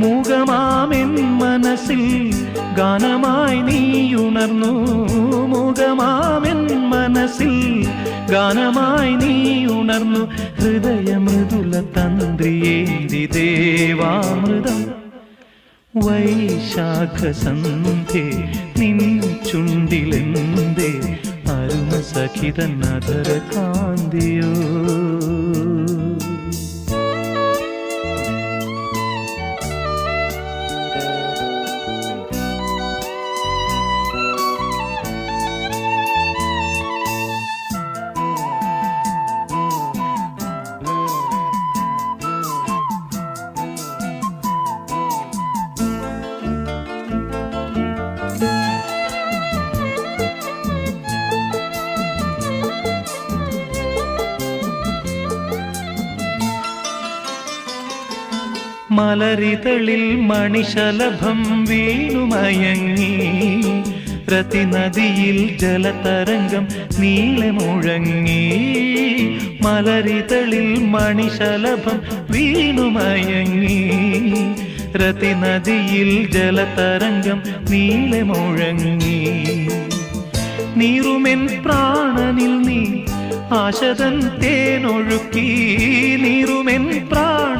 മൂകമാമെൻ മനസ്സിൽ ഗാനമായി നീയുണർന്നു. മൂകമാമെൻ മനസ്സിൽ ഗാനമായി നീയുണർന്നു. ഹൃദയമൃദുല തന്ത്രിയേന്തി ദേവാമൃതം വൈശാഖസന്ധ്യേ നിൻ ചുണ്ടിലെന്തേ അരുണ സഖിതൻ അധര കാന്തിയോ. മലരിതളിൽ മണിശലഭം വീണുമയങ്ങി. രതിനദിയിൽ ജലതരംഗം നീളെ മുഴങ്ങി. മലരിതളിൽ മണിശലഭം വീണുമയങ്ങി. രതിനദിയിൽ ജലതരംഗം നീളെ മുഴങ്ങി. നീറുമെൻ പ്രാണനിൽ നീ ആശതൻ തേനൊഴുക്കി. നീറുമെൻ പ്രാണ